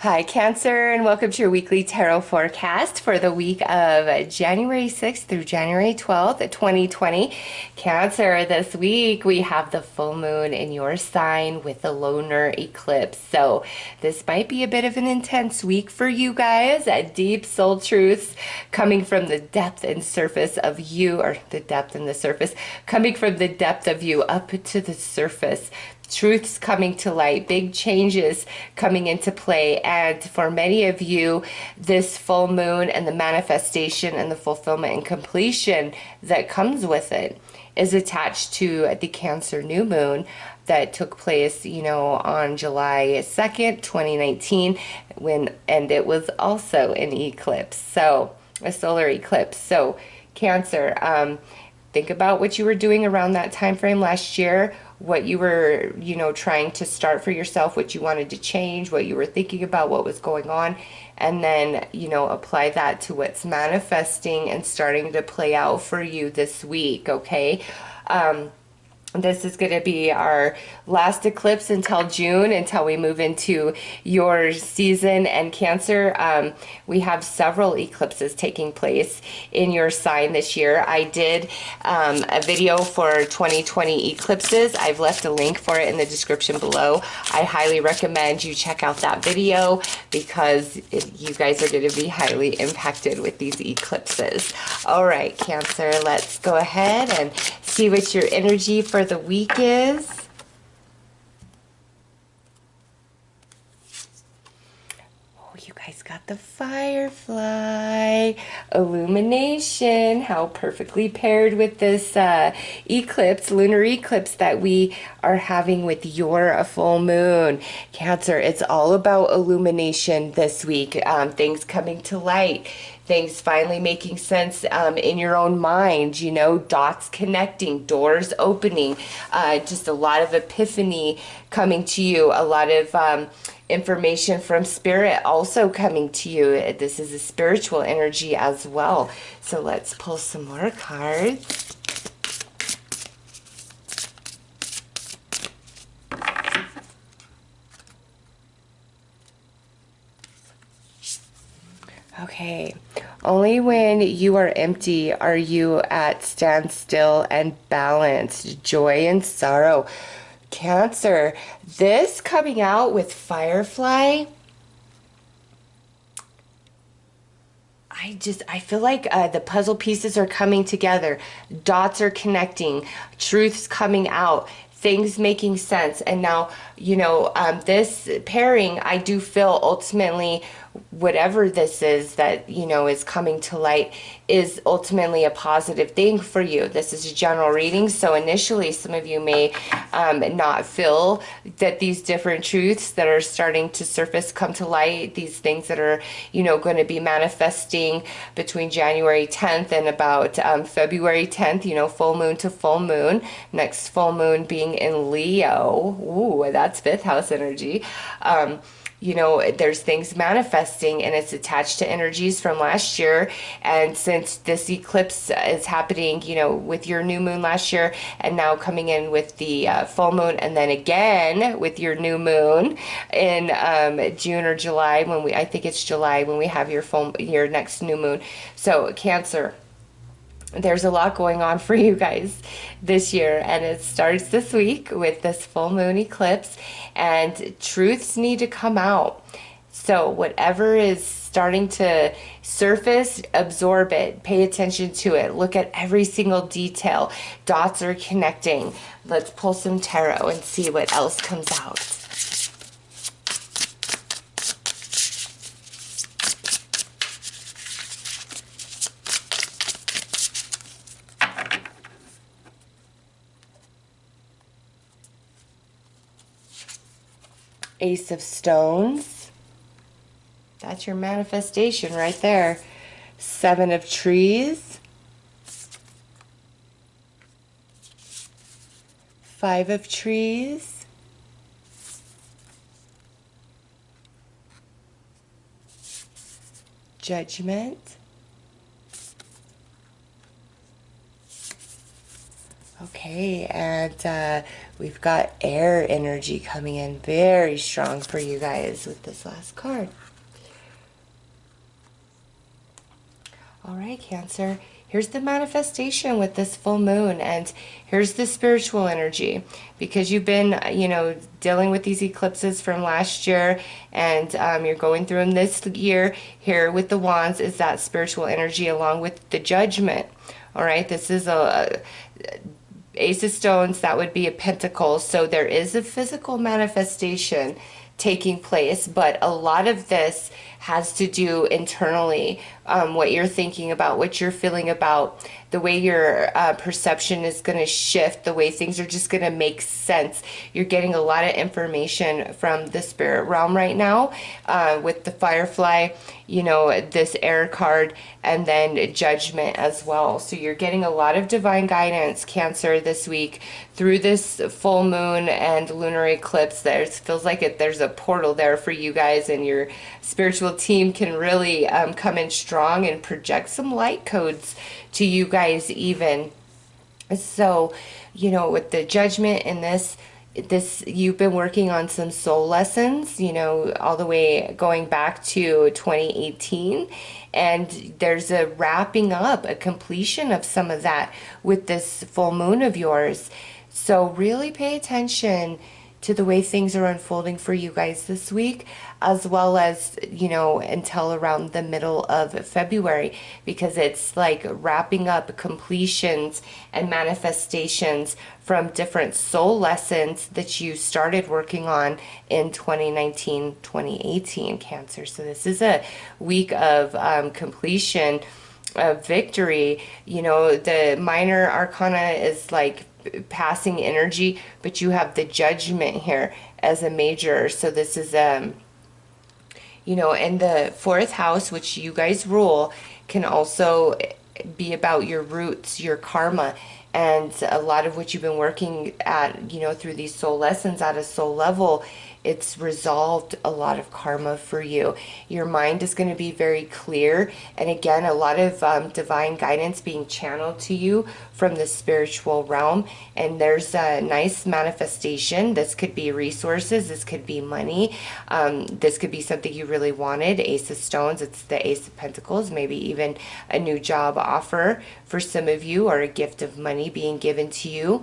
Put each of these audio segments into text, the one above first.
Hi, Cancer, and welcome to your weekly tarot forecast for the week of January 6th through January 12th, 2020. Cancer, this week we have the full moon in your sign with the lunar eclipse. So this might be a bit of an intense week for you guys. Deep soul truths coming from the depth and surface of you, or the depth and the surface, coming from the depth of you up to the surface. Truths coming to light, big changes coming into play. And for many of you, this full moon and the manifestation and the fulfillment and completion that comes with it is attached to the Cancer new moon that took place, on July 2nd, 2019, and it was also an eclipse, so a solar eclipse. So Cancer, think about what you were doing around that time frame last year, what you were, trying to start for yourself, what you wanted to change, what you were thinking about, what was going on, and then, apply that to what's manifesting and starting to play out for you this week, okay? This is going to be our last eclipse until June, until we move into your season. And Cancer, we have several eclipses taking place in your sign this year. I did a video for 2020 eclipses. I've left a link for it in the description below. I highly recommend you check out that video because you guys are going to be highly impacted with these eclipses. All right, Cancer, let's go ahead and see what your energy for the week is. Oh, you guys got the Firefly, Illumination. How perfectly paired with this eclipse, lunar eclipse that we are having with your full moon. Cancer, it's all about illumination this week. Things coming to light. Things finally making sense in your own mind, dots connecting, doors opening, just a lot of epiphany coming to you, a lot of information from spirit also coming to you. This is a spiritual energy as well. So let's pull some more cards. Okay, only when you are empty are you at standstill and balance, joy and sorrow. Cancer, this coming out with Firefly, I feel like the puzzle pieces are coming together. Dots are connecting, truths coming out, things making sense. And now, this pairing, I do feel ultimately whatever this is that, is coming to light is ultimately a positive thing for you. This is a general reading, so initially some of you may not feel that these different truths that are starting to surface come to light, these things that are, going to be manifesting between January 10th and about February 10th, full moon to full moon, next full moon being in Leo. Ooh, that's fifth house energy. There's things manifesting and it's attached to energies from last year. And since this eclipse is happening, with your new moon last year and now coming in with the full moon and then again with your new moon in June or July I think it's July when we have your next new moon. So Cancer, there's a lot going on for you guys this year, and it starts this week with this full moon eclipse, and truths need to come out. So whatever is starting to surface, absorb it, pay attention to it, look at every single detail. Dots are connecting. Let's pull some tarot and see what else comes out. Ace of Stones. That's your manifestation right there. Seven of Trees. Five of Trees. Judgment. Okay. Okay, and we've got air energy coming in very strong for you guys with this last card. All right, Cancer. Here's the manifestation with this full moon, and here's the spiritual energy, because you've been, dealing with these eclipses from last year, and you're going through them this year. Here with the wands is that spiritual energy along with the judgment. All right, this is a Ace of Stones, that would be a pentacle. So there is a physical manifestation taking place, but a lot of this has to do internally, what you're thinking about, what you're feeling about, the way your perception is going to shift, the way things are just going to make sense. You're getting a lot of information from the spirit realm right now, with the Firefly, this air card, and then judgment as well. So you're getting a lot of divine guidance, Cancer, this week through this full moon and lunar eclipse. Feels like there's a portal there for you guys, and your spiritual team can really come in strong and project some light codes to you guys even. So, with the judgment in this, you've been working on some soul lessons, all the way going back to 2018, and there's a wrapping up, a completion of some of that with this full moon of yours. So really pay attention to the way things are unfolding for you guys this week, as well as, until around the middle of February, because it's like wrapping up completions and manifestations from different soul lessons that you started working on in 2019, 2018, Cancer. So this is a week of completion, of victory. The minor arcana is like passing energy, but you have the judgment here as a major. So this is in the fourth house, which you guys rule, can also be about your roots, your karma, and a lot of what you've been working at, through these soul lessons at a soul level. It's resolved a lot of karma for you. Your mind is going to be very clear. And again, a lot of divine guidance being channeled to you from the spiritual realm. And there's a nice manifestation. This could be resources. This could be money. This could be something you really wanted. Ace of Stones. It's the Ace of Pentacles. Maybe even a new job offer for some of you, or a gift of money being given to you.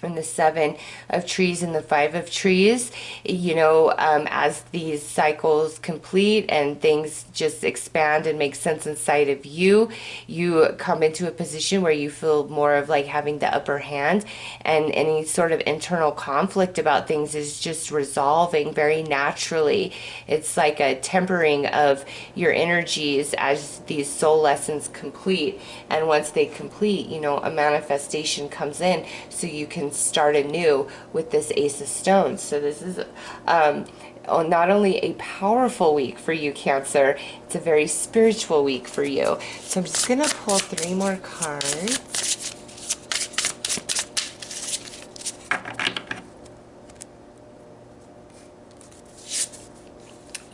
And the Seven of Trees and the Five of Trees, as these cycles complete and things just expand and make sense inside of you, you come into a position where you feel more of like having the upper hand, and any sort of internal conflict about things is just resolving very naturally. It's like a tempering of your energies as these soul lessons complete. And once they complete, a manifestation comes in, so you can start anew with this Ace of Stones. So this is not only a powerful week for you, Cancer, it's a very spiritual week for you. So I'm just going to pull 3 more cards.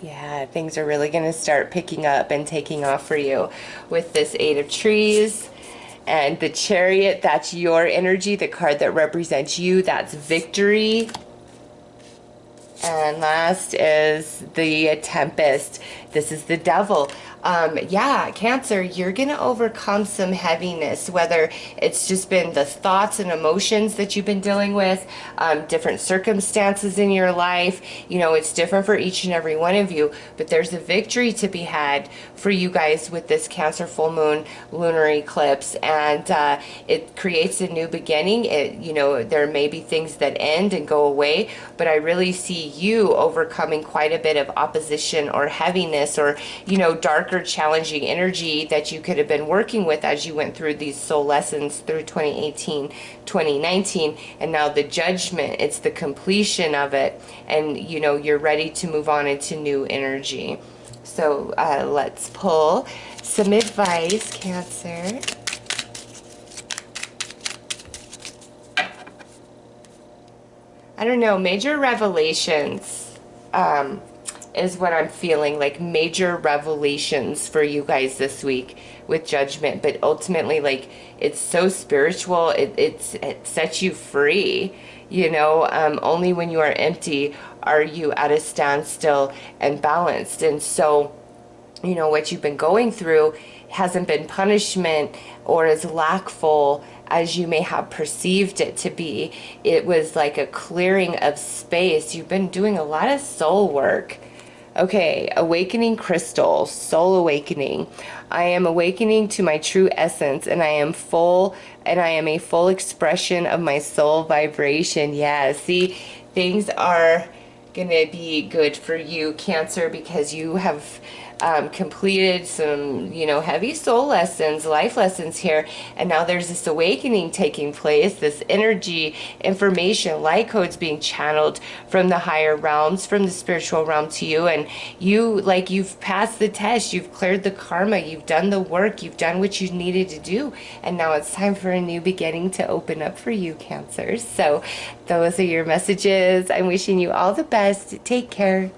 Yeah, things are really going to start picking up and taking off for you with this Eight of Trees. And the Chariot, that's your energy, the card that represents you, that's victory. And last is the Tempest. This is the Devil. Yeah, Cancer, you're going to overcome some heaviness, whether it's just been the thoughts and emotions that you've been dealing with, different circumstances in your life. It's different for each and every one of you, but there's a victory to be had for you guys with this Cancer full moon lunar eclipse, and it creates a new beginning. There may be things that end and go away, but I really see you overcoming quite a bit of opposition or heaviness, or darker, challenging energy that you could have been working with as you went through these soul lessons through 2018, 2019, and now the judgment, it's the completion of it, and you're ready to move on into new energy. So let's pull some advice, Cancer. I don't know, major revelations is what I'm feeling, like major revelations for you guys this week with Judgment. But ultimately, like, it's so spiritual, it sets you free. You know, only when you are empty are you at a standstill and balanced. And so, you know, what you've been going through hasn't been punishment or as lackful as you may have perceived it to be. It was like a clearing of space. You've been doing a lot of soul work. Okay, awakening crystal, soul awakening. I am awakening to my true essence, and I am a full expression of my soul vibration. Yeah, see, things are gonna be good for you, Cancer, because you have completed some, you know, heavy soul lessons, life lessons here, and now there's this awakening taking place, this energy, information, light codes being channeled from the higher realms, from the spiritual realm to you, and you, like, you've passed the test, you've cleared the karma, you've done the work, you've done what you needed to do, and now it's time for a new beginning to open up for you, Cancers. So those are your messages. I'm wishing you all the best. Take care.